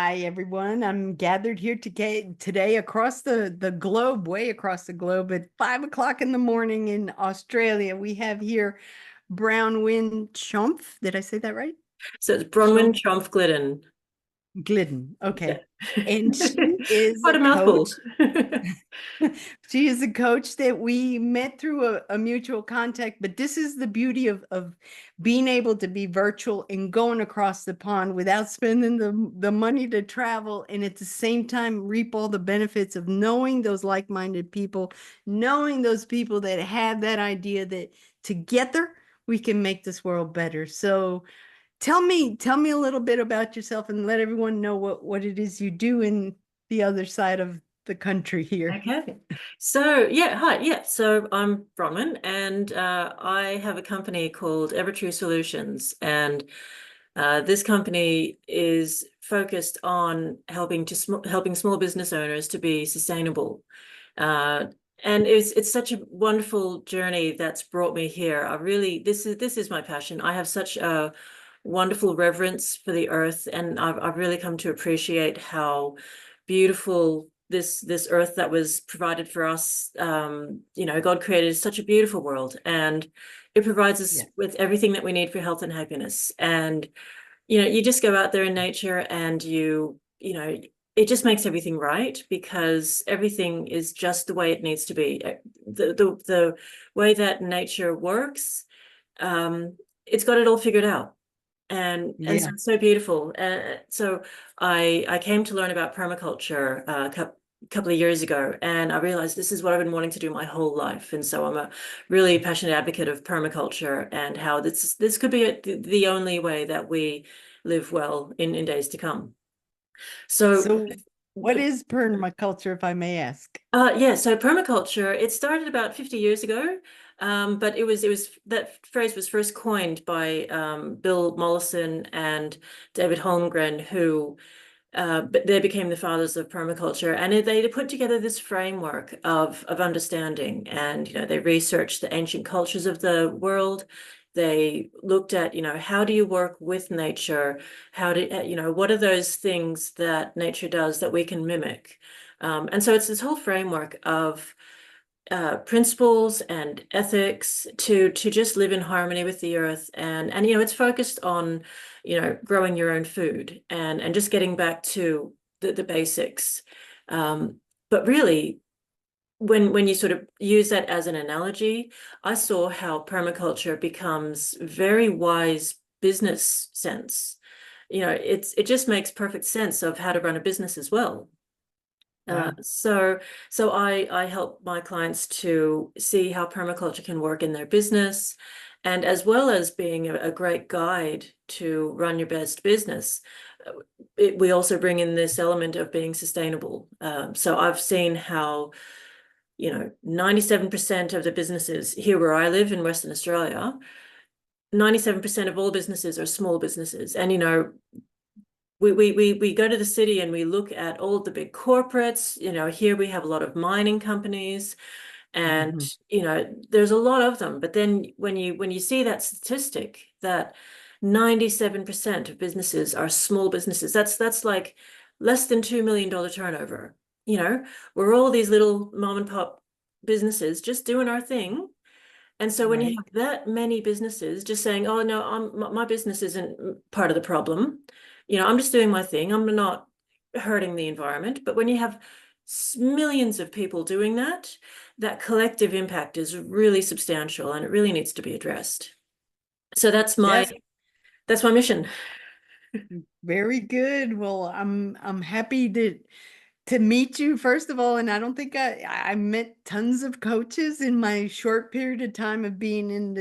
Hi, everyone. I'm gathered here today across the globe, way across the globe at 5 o'clock in the morning in Australia. We have here Brownwind Chumph. Did I say that right? So it's Bronwyn Chumph Chomf Glidden. Glidden. Yeah. Okay. And she is Quite a a mouthful. coach. She is a coach that we met through a mutual contact, but this is the beauty of being able to be virtual and going across the pond without spending the money to travel, and at the same time reap all the benefits of knowing those like-minded people, knowing those people that have that idea that together we can make this world better. So tell me a little bit about yourself and let everyone know what it is you do in the other side of the country here. Okay. So yeah, hi. Yeah. So I'm Bronwyn and I have a company called Evertrue Solutions. And this company is focused on helping small business owners to be sustainable. Uh, and it's such a wonderful journey that's brought me here. I really this is my passion. I have such a wonderful reverence for the earth, and I've really come to appreciate how beautiful this earth that was provided for us. God created such a beautiful world, and it provides us Yeah. with everything that we need for health and happiness. And you just go out there in nature and it just makes everything right because everything is just the way it needs to be. The way that nature works, it's got it all figured out. And so Yeah. it's so beautiful. So I came to learn about permaculture couple of years ago, and I realized this is what I've been wanting to do my whole life. And so I'm a really passionate advocate of permaculture and how this could be the only way that we live well in days to come. So So what is permaculture, if I may ask? yeah, so permaculture, it started about 50 years ago. But it was that phrase was first coined by Bill Mollison and David Holmgren, who but they became the fathers of permaculture, and they put together this framework of understanding. And they researched the ancient cultures of the world. They looked at how do you work with nature? How do what are those things that nature does that we can mimic? And so it's this whole framework of principles and ethics to just live in harmony with the earth. And it's focused on growing your own food and just getting back to the basics. But really, when you sort of use that as an analogy, I saw how permaculture becomes very wise business sense. It just makes perfect sense of how to run a business as well. Uh, Wow. so so I help my clients to see how permaculture can work in their business, and as well as being a great guide to run your best business, we also bring in this element of being sustainable. So I've seen how 97% of the businesses here where I live in Western Australia, 97% of all businesses are small businesses. And we go to the city and we look at all of the big corporates. Here we have a lot of mining companies, and Mhm. there's a lot of them. But then when you see that statistic that 97% of businesses are small businesses, that's like less than $2 million turnover. We're all these little mom and pop businesses just doing our thing. And so when you Right. have that many businesses just saying, "Oh no, my business isn't part of the problem. I'm just doing my thing. I'm not hurting the environment." But when you have millions of people doing that, that collective impact is really substantial, and it really needs to be addressed. So Yes. that's my mission. Very good. Well, I'm happy to meet you first of all, and I don't think I met tons of coaches in my short period of time of being in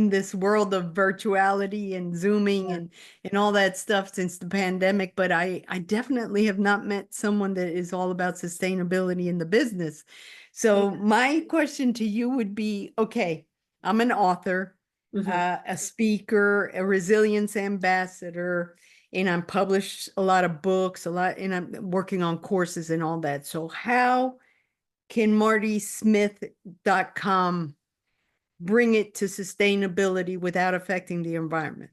this world of virtuality and Zooming and all that stuff since the pandemic, but I definitely have not met someone that is all about sustainability in the business. Yeah. So my question to you would be, okay, I'm an author, Mhm. a speaker, a resilience ambassador, and I'm published a lot of books, and I'm working on courses and all that. So how can martiesmith.com bring it to sustainability without affecting the environment?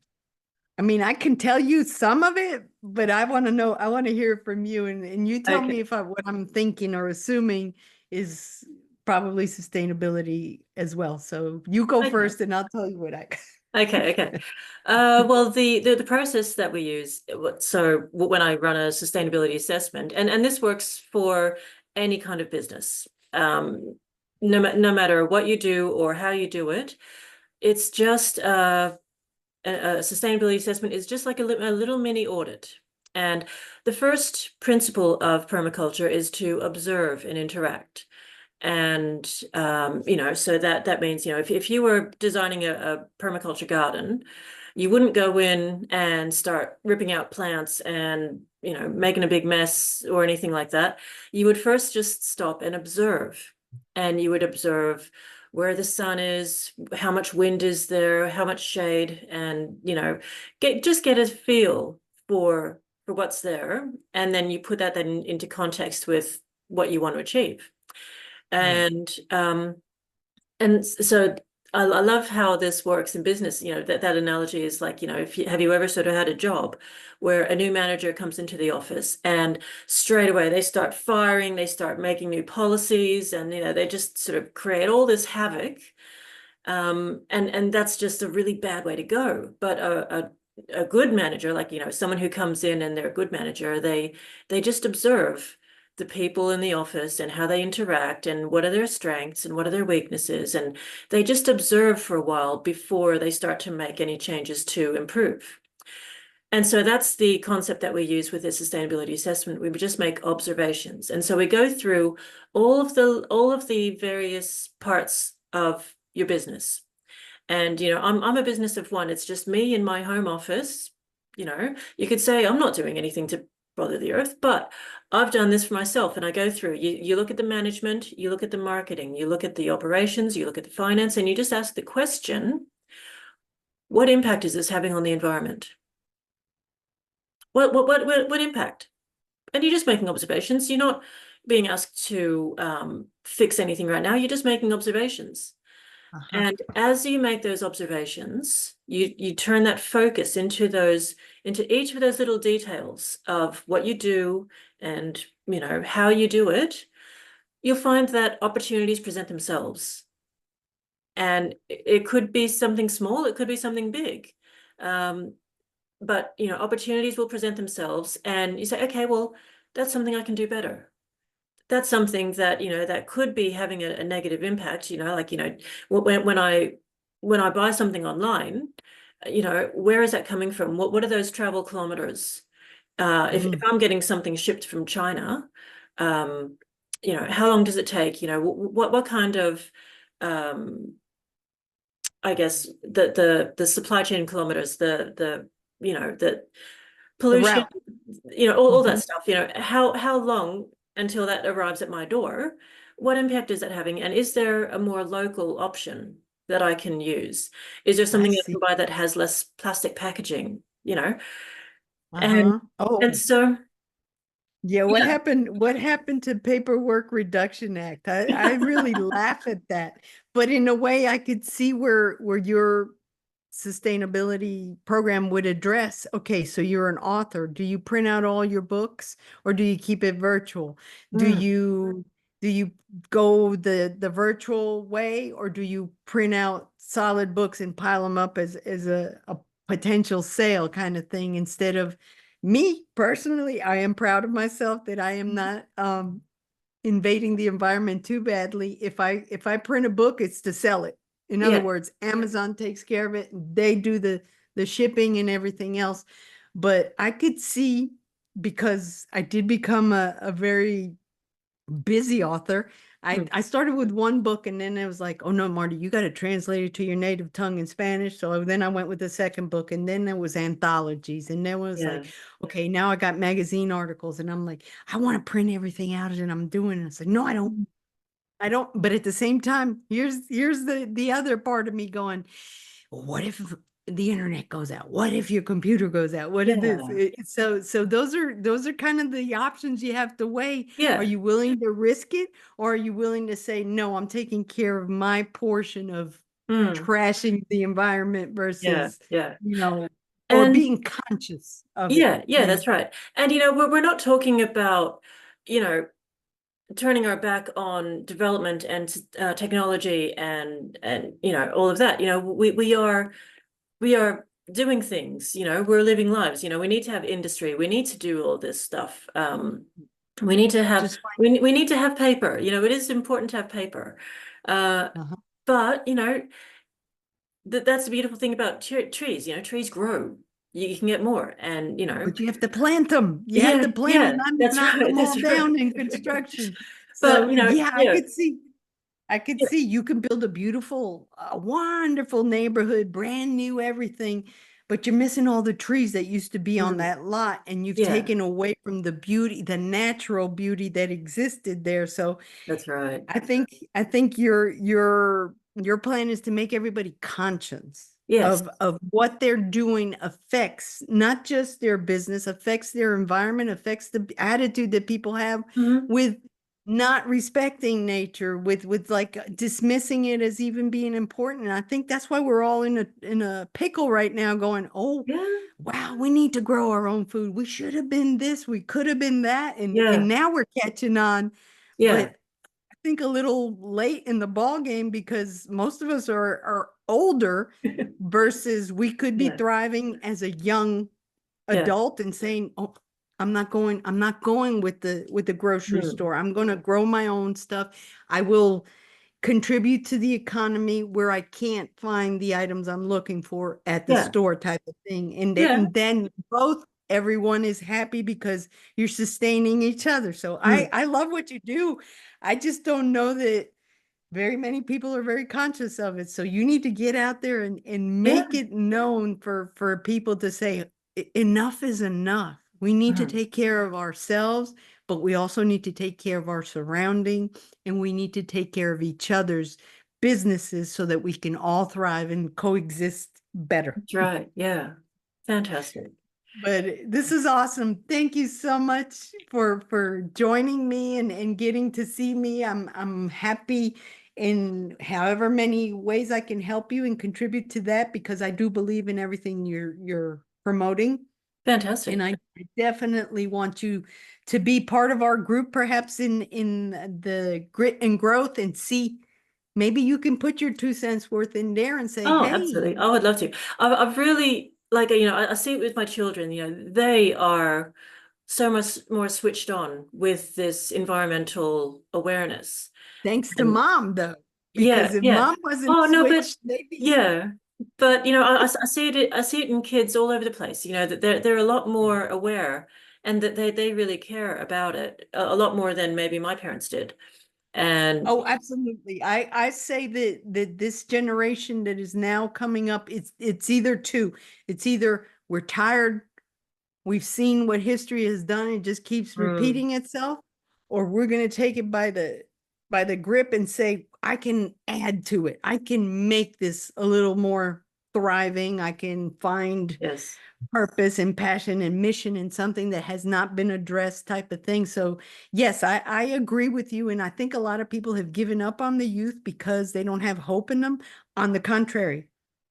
I mean, I can tell you some of it, but I want to know, I want to hear it from you, and you tell me Okay. if what I'm thinking or assuming is probably sustainability as well. So you go Okay. first and I'll tell you what I Okay, okay. Well, the process that we use, so when I run a sustainability assessment, and this works for any kind of business, no matter what you do or how you do it, it's just a sustainability assessment is just like a little mini audit. And the first principle of permaculture is to observe and interact. And so that means, if you were designing a permaculture garden, you wouldn't go in and start ripping out plants and making a big mess or anything like that. You would first just stop and observe, and you would observe where the sun is, how much wind is there, how much shade, and get a feel for what's there, and then you put that then into context with what you want to achieve. right. And so I love how this works in business. That analogy is like, if have you ever sort of had a job where a new manager comes into the office and straight away they start firing, they start making new policies, and they just sort of create all this havoc. And that's just a really bad way to go. But a good manager, like, someone who comes in and they're a good manager, they just observe the people in the office and how they interact and what are their strengths and what are their weaknesses. And they just observe for a while before they start to make any changes to improve. And so that's the concept that we use with the sustainability assessment. We would just make observations. And so we go through all of the various parts of your business. And I'm a business of one. It's just me in my home office. You could say I'm not doing anything to bother the earth, but I've done this for myself. And I go through. You look at the management, you look at the marketing, you look at the operations, you look at the finance, and you just ask the question, what impact is this having on the environment? What impact? And you're just making observations. You're not being asked to fix anything right now. You're just making observations. Uh-huh. And as you make those observations, you turn that focus into each of those little details of what you do and how you do it. You'll find that opportunities present themselves. And it could be something small, it could be something big. But opportunities will present themselves, and you say, okay, well, that's something I can do better. That's something that that could be having a negative impact. Like when I buy something online, where is that coming from? What are those travel kilometers? If I'm getting something shipped from China, um, how long does it take? What kind of I guess the supply chain kilometers, the The pollution, route. all that Mhm. stuff, how long until that arrives at my door? What impact is that having? And is there a more local option that I can use? Is there I something I see. can buy that has less plastic packaging? And Uh-huh. Oh, and so yeah, yeah, what happened to Paperwork Reduction Act? I really laugh at that. But in a way I could see where your sustainability program would address, okay, so you're an author. Do you print out all your books or do you keep it virtual? Do Mm, you do you go the virtual way or do you print out solid books and pile them up as a potential sale kind of thing instead of me personally, I am proud of myself that I am not invading the environment too badly. If I print a book, it's to sell it. In other yeah, words, Amazon takes care of it. They do the shipping and everything else. But I could see because I did become a very busy author. mm, I started with one book and then it was like, oh no, Marty, you got to translate it to your native tongue in Spanish. So then I went with the second book and then there was anthologies and there was yeah, like, okay, now I got magazine articles and I'm like, I want to print everything out and I'm doing it. It's like, no, I don't. mm, I don't, but at the same time, here's the other part of me going, well, what if the internet goes out? What if your computer goes out? What if this? yeah, So those are kind of the options you have to weigh. Are yeah, you willing to risk it, or are you willing to say, no, I'm taking care of my portion of mm, trashing the environment yeah, versus, yeah. you know. or And being conscious of it. yeah, yeah, that's right. And we're not talking about, you know, turning our back on development and technology and all of that. We are doing things. We're living lives. We need to have industry. We need to do all this stuff. We need to have Just find, we need to have paper. It is important to have paper. Uh, uh-huh. but that's the beautiful thing about trees. Trees grow. You can get more, and But you have to plant them. You have yeah, to plant them, yeah, not that's knock right, them all that's right. down in construction. But So yeah, I could yeah, see you can build a beautiful, wonderful neighborhood, brand new everything, but you're missing all the trees that used to be on mm, that lot, and you've yeah, taken away from the beauty, the natural beauty that existed there. So that's right. I think your plan is to make everybody conscious Yes. of what they're doing affects not just their business, affects their environment, affects the attitude that people have Hmm. with not respecting nature, with like dismissing it as even being important. And I think that's why we're all in a pickle right now, going, oh, Yeah, wow, we need to grow our own food. We should have been this, we could have been that, and yeah, now we're catching on. yeah, But I think a little late in the ball game because most of us are older versus we could be yeah, thriving as a young yeah. adult and saying, "Oh, I'm not going with the grocery Mm. store. I'm going to grow my own stuff. I will contribute to the economy where I can't find the items I'm looking for at the Yeah, store," type of thing. And yeah. then both everyone is happy because you're sustaining each other. So I Mm. I love what you do. I just don't know that very many people are very conscious of it. So you need to get out there and Yeah. make it known for people to say, Enough is enough. We need to Mm. take care of ourselves, but we also need to take care of our surrounding, and we need to take care of each other's businesses so that we can all thrive and coexist better." That's right. Yeah. Fantastic. But this is awesome. Thank you so much for joining me and getting to see me. I'm happy in however many ways I can help you and contribute to that, because I do believe in everything you're promoting. And Fantastic. I definitely want you to be part of our group, perhaps in the grit and growth, and see maybe you can put your 2 cents worth in there and say, Oh, hey, absolutely. I would love to. I've really like, I see it with my children, they are so much more switched on with this environmental awareness. thanks to And mom, though, yeah, because if yeah. mom wasn't Oh no, but switched, maybe. yeah. But I see it in kids all over the place, that they're a lot more aware and that they really care about it a lot more than maybe my parents did. And Oh, absolutely. I say that this generation that is now coming up, it's either two. It's either we're tired, we've seen what history has done, it just keeps mm, repeating itself, or we're going to take it by the grip and say, I can add to it. I can make this a little more thriving. I can find yes. purpose and passion and mission in something that has not been addressed, type of thing. So yes, I agree with you. And I think a lot of people have given up on the youth because they don't have hope in them. On the contrary,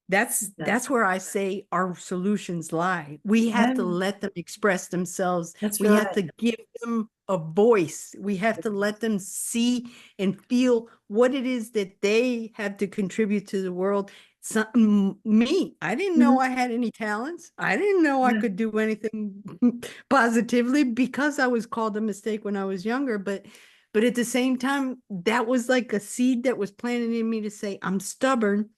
that's Yeah. that's where I say our solutions lie. We have Yeah, to let them express themselves. that's We have right. to give them a voice. We have to let them see and feel what it is that they have to contribute to the world. Me, I didn't Mhm. know I had any talents. I didn't know I Yeah. could do anything positively because I was called a mistake when I was younger. But at the same time, that was like a seed that was planted in me to say, I'm stubborn,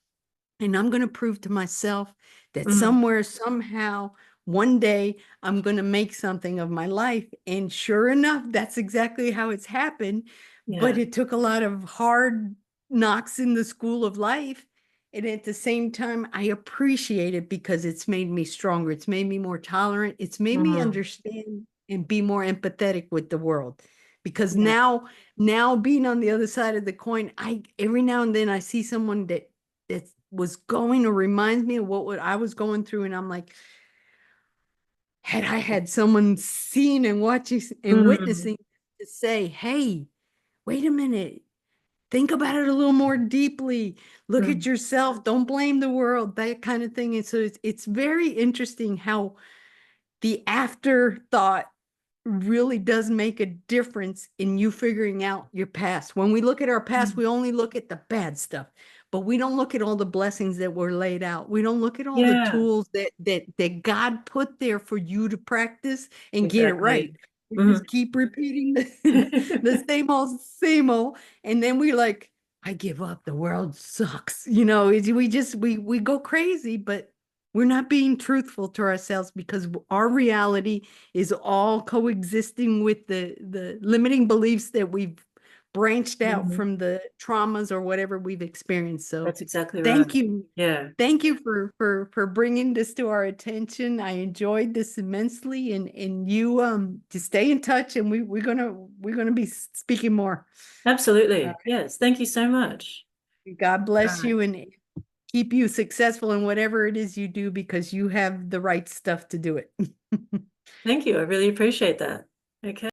and I'm going to prove to myself that Mhm. somewhere, somehow, one day, I'm going to make something of my life. And sure enough, that's exactly how it's happened. But Yeah. it took a lot of hard knocks in the school of life. And at the same time, I appreciate it because it's made me stronger. It's made me more tolerant. It's made me Mhm. understand and be more empathetic with the world. Because Yeah. now being on the other side of the coin, I every now and then I see someone that was going or reminds me of what I was going through. And I'm like, had I had someone seeing and watching and Mhm. witnessing to say, hey, wait a minute, think about it a little more deeply. Look at Mm. yourself. Don't blame the world, that kind of thing. And so it's very interesting how the afterthought really does make a difference in you figuring out your past. When we look at our past, Mm. we only look at the bad stuff, but we don't look at all the blessings that were laid out. We don't look at all the Yeah, tools that God put there for you to practice and get it right. exactly. We Mhm. just keep repeating the same old, and then we like, I give up. The world sucks. We go crazy, but we're not being truthful to ourselves because our reality is all coexisting with the limiting beliefs that we've branched out Mhm. from the traumas or whatever we've experienced. So That's exactly right. thank you. Yeah. Thank you for bringing this to our attention. I enjoyed this immensely, and you to stay in touch, and we're gonna be speaking more. Absolutely. Yes. Thank you so much. God All bless right. you and keep you successful in whatever it is you do because you have the right stuff to do it. Thank you. I really appreciate that. Okay.